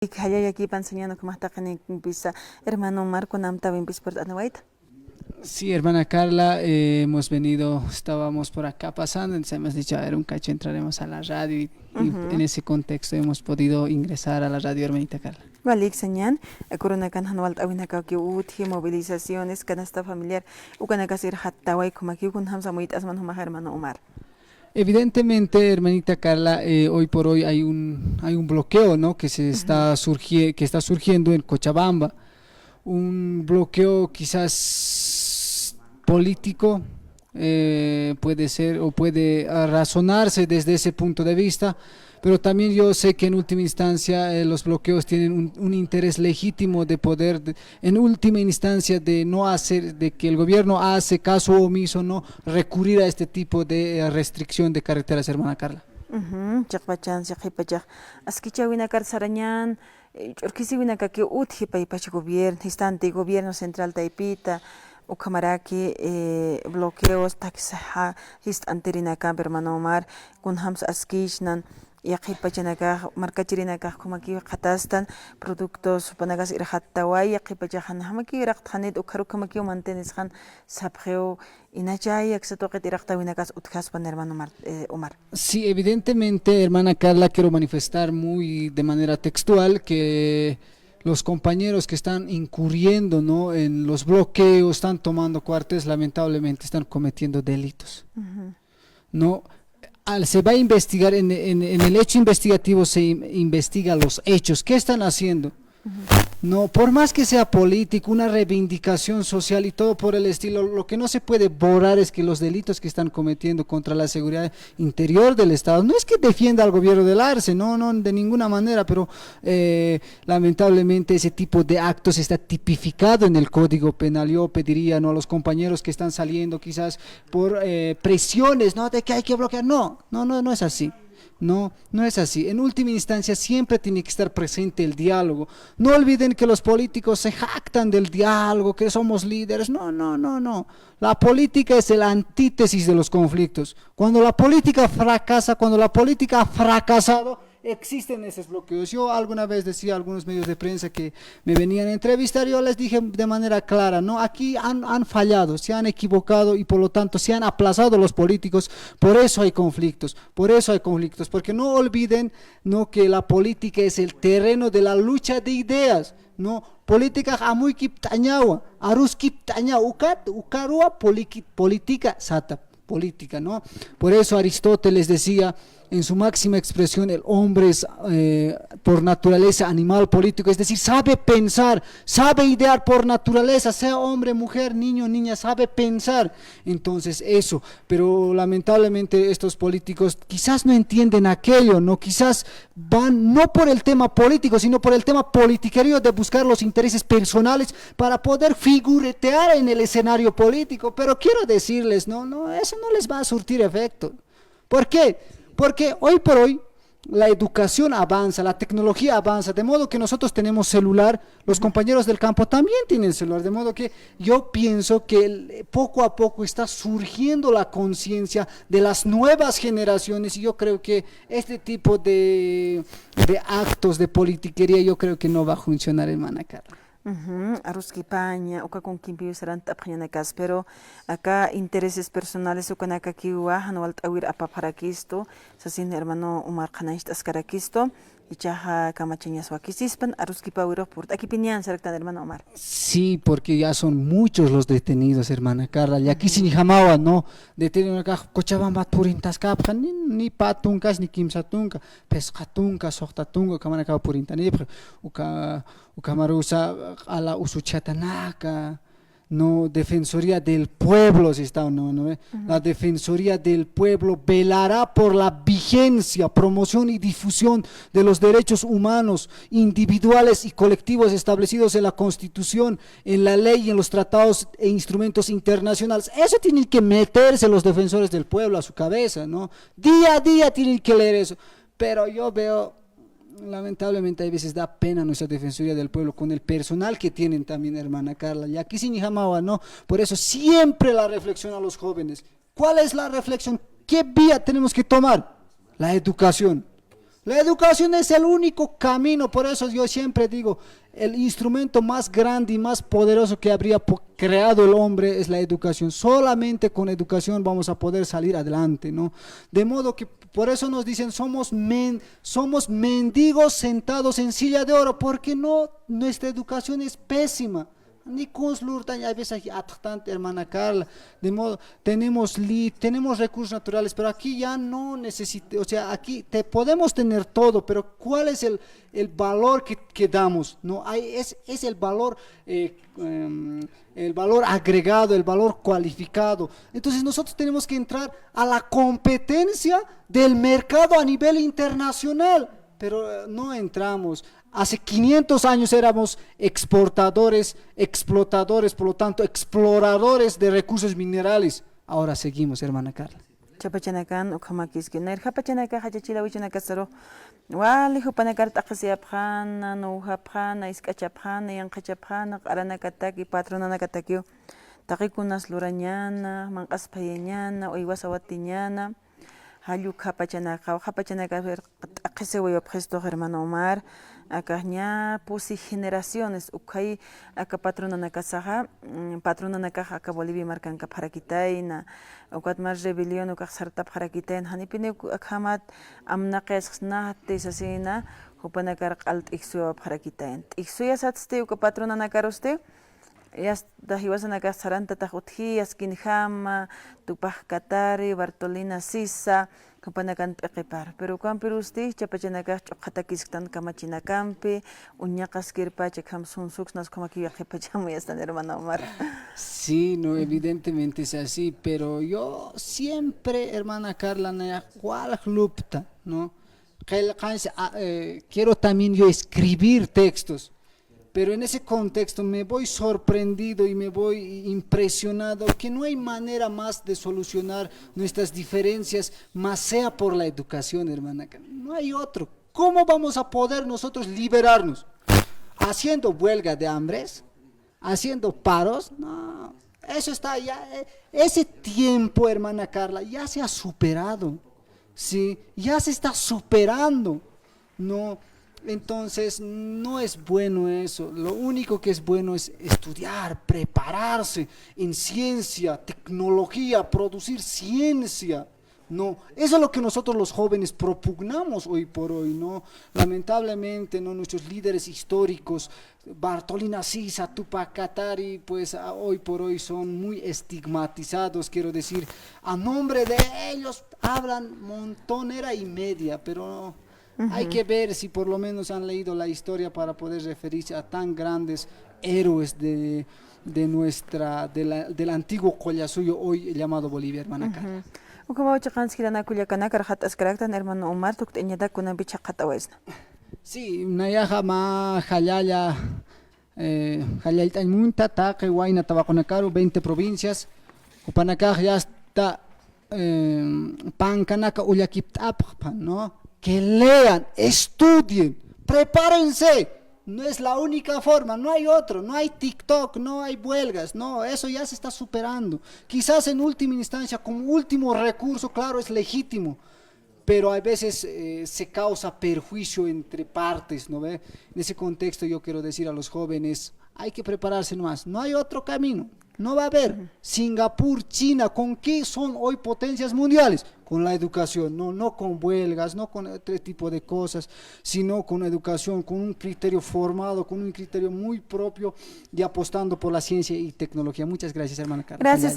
Hayayaki panseñano como hasta que pisa hermano Marco Namta bien por Anuait. Sí, hermana Carla, hemos venido, estábamos por acá pasando, entonces hemos dicho, a ver, un cacho entraremos a la radio y en ese contexto hemos podido ingresar a la radio, hermanita Carla. Valik señan, corona kan hanwalt awinaka que uti movilizaciones canasta familiar ukanaka sir hattawai como que kun hamsa muit asman huma hermano Omar. Evidentemente, hermanita Carla, hoy por hoy hay un bloqueo, ¿no? Que que está surgiendo en Cochabamba, un bloqueo quizás político, puede ser o puede razonarse desde ese punto de vista, pero también yo sé que en última instancia los bloqueos tienen un interés legítimo de poder, en última instancia de no hacer, de que el gobierno hace caso omiso, no recurrir a este tipo de restricción de carreteras, hermana Carla. Chakpachan chakipachak askicha winakar sarañan urkisi winaka que uti paipachi gobierno instante gobierno central taipita Ukamaraki bloqueos taxa hist anterina hermano Omar kun hams askishnan yaqipachanaka markachirinaka kumaki qatastan productos panagas irhattaway yaqipachahan hamaki iraqthanit ukharukamaki mantenishan sapreo inachay axatoqet iraqtawinakas utkaspan hermano Omar. Sí, evidentemente, hermana Carla, quiero manifestar muy de manera textual que los compañeros que están incurriendo, ¿no?, en los bloqueos, están tomando cuartes, lamentablemente están cometiendo delitos. No, se va a investigar, en el hecho investigativo se investiga los hechos, ¿qué están haciendo? No, por más que sea político, una reivindicación social y todo por el estilo, lo que no se puede borrar es que los delitos que están cometiendo contra la seguridad interior del Estado, no es que defienda al gobierno del Arce, no, de ninguna manera, pero lamentablemente ese tipo de actos está tipificado en el Código Penal. Yo pediría, ¿no?, a los compañeros que están saliendo quizás por presiones, ¿no?, de que hay que bloquear, no es así. No es así. En última instancia siempre tiene que estar presente el diálogo. No olviden que los políticos se jactan del diálogo, que somos líderes. No. La política es la antítesis de los conflictos. Cuando la política fracasa, cuando la política ha fracasado, existen esos bloqueos. Yo alguna vez decía a algunos medios de prensa que me venían a entrevistar, yo les dije de manera clara, no, aquí han fallado, se han equivocado y por lo tanto se han aplazado los políticos, por eso hay conflictos, porque no olviden, no, que la política es el terreno de la lucha de ideas, no, política amuy kiptañawa, arus kiptañawa, ukarua política sata, política, ¿no? Por eso Aristóteles decía en su máxima expresión, el hombre es por naturaleza animal político, es decir, sabe pensar, sabe idear por naturaleza, sea hombre, mujer, niño, niña, sabe pensar. Entonces eso, pero lamentablemente estos políticos quizás no entienden aquello, no, quizás van no por el tema político, sino por el tema politiquerío de buscar los intereses personales para poder figuretear en el escenario político. Pero quiero decirles, no, eso no les va a surtir efecto. ¿Por qué? Porque hoy por hoy la educación avanza, la tecnología avanza, de modo que nosotros tenemos celular, los compañeros del campo también tienen celular, de modo que yo pienso que poco a poco está surgiendo la conciencia de las nuevas generaciones y yo creo que este tipo de actos de politiquería yo creo que no va a funcionar, hermana Carla. Aruski paña, oka con quien serán tapjañanacas, pero acá intereses personales, oka naka kiwa, hanualt awir apaparakisto, sasin hermano Omar Khanaish Askarakisto, y chaja kamachañas wakisispan, Aruski pawiro purt. Aquí piñan, selectan hermano Omar. Sí, porque ya son muchos los detenidos, hermana Carla. Y aquí sin jamawa, no, detenido acá, Cochabamba purintas kapjan, ni patunkas, ni kimsatunka, pescatunka, sohtatunka, kamanaka purintan, Ukamarusa a la Usuchatanaka, no, Defensoría del Pueblo, si está o no, la Defensoría del Pueblo velará por la vigencia, promoción y difusión de los derechos humanos individuales y colectivos establecidos en la Constitución, en la ley y en los tratados e instrumentos internacionales. Eso tienen que meterse los defensores del pueblo a su cabeza, ¿no? Día a día tienen que leer eso, pero yo veo, lamentablemente hay veces da pena nuestra Defensoría del Pueblo con el personal que tienen también, hermana Carla, y aquí sin Jamawa, no, por eso siempre la reflexión a los jóvenes, ¿cuál es la reflexión? ¿Qué vía tenemos que tomar? La educación, La educación es el único camino, por eso yo siempre digo, el instrumento más grande y más poderoso que habría creado el hombre es la educación. Solamente con educación vamos a poder salir adelante, ¿no? De modo que por eso nos dicen, somos mendigos sentados en silla de oro, porque no, nuestra educación es pésima. Ni consultan, a veces tanto, hermana Carla, de modo, tenemos recursos naturales, pero aquí ya no necesitamos, o sea, aquí podemos tener todo, pero ¿cuál es el valor que damos? No hay, es el valor agregado, el valor cualificado. Entonces nosotros tenemos que entrar a la competencia del mercado a nivel internacional, pero no entramos. Hace 500 años éramos exportadores, explotadores, por lo tanto, exploradores de recursos minerales. Ahora seguimos, hermana Carla. Chapachanakan, Ukamakiskin, Hapachanaka, Hachachila, Vichanakasaro, Wali Hupanakar Takasiapana, no Hapana, Iskachapana, Yankachapana, Aranakataki, Patronanakatakio, Takikunas Lurañana, Mancaspayana, Oiwasawatiñana, Hayuk Hapachanaka, Akisewe, Presto, hermano Omar. Acá ña pusi generaciones ukay acá patrona nakasaja patrona nakaja acá Bolivia marcanca para quitaina ukat más rebelión ukak sarta para quitain hanipine akamat amnaqes nahtes asina hupanakar alt ixua para quitain ixuya satste uka patrona nakaroste yas dahiwasan acá saranta tajutji askin jama tupaj katari Bartolina Sisa Kapanakan pekipar, pero camperusti, chapachanaka, chokatakisktan, kamachinakampi, uñakas kirpa, chekam sunsuks, nas como aquí viajepachamu y están hermano Omar. Sí, no, evidentemente es así, pero yo siempre, hermana Carla, ¿cuál lupta, no? Quiero también yo escribir textos. Pero en ese contexto me voy sorprendido y me voy impresionado que no hay manera más de solucionar nuestras diferencias, más sea por la educación, hermana. No hay otro. ¿Cómo vamos a poder nosotros liberarnos? ¿Haciendo huelga de hambres? ¿Haciendo paros? No, eso está ya, ese tiempo, hermana Carla, ya se ha superado. Sí, ya se está superando. No. Entonces no es bueno eso, lo único que es bueno es estudiar, prepararse en ciencia, tecnología, producir ciencia, no, eso es lo que nosotros los jóvenes propugnamos hoy por hoy, no, lamentablemente no, nuestros líderes históricos, Bartolina Sisa, Tupac Katari, pues hoy por hoy son muy estigmatizados, quiero decir, a nombre de ellos hablan montonera y media, pero hay que ver si por lo menos han leído la historia para poder referirse a tan grandes héroes del antiguo Collasuyo, hoy llamado Bolivia, hermana Carla. Como chakanskirana kuliakanakar hat askaractan hermano Omar tukteñada kuna bichaqatawesna. Sí, nayaja ma jalaya jalalta munta taqe huayna tabaconacaro 20 provincias, upanacaj ya está pancanaka ullakiptappa, ¿no? Que lean, estudien, prepárense. No es la única forma, no hay otro, no hay TikTok, no hay huelgas, no, eso ya se está superando. Quizás en última instancia, como último recurso, claro, es legítimo, pero a veces se causa perjuicio entre partes, ¿no ve? En ese contexto yo quiero decir a los jóvenes, hay que prepararse más, no hay otro camino. No va a haber. Singapur, China, ¿con qué son hoy potencias mundiales? Con la educación, no con huelgas, no con otro tipo de cosas, sino con educación, con un criterio formado, con un criterio muy propio y apostando por la ciencia y tecnología. Muchas gracias, hermana Carla. Gracias.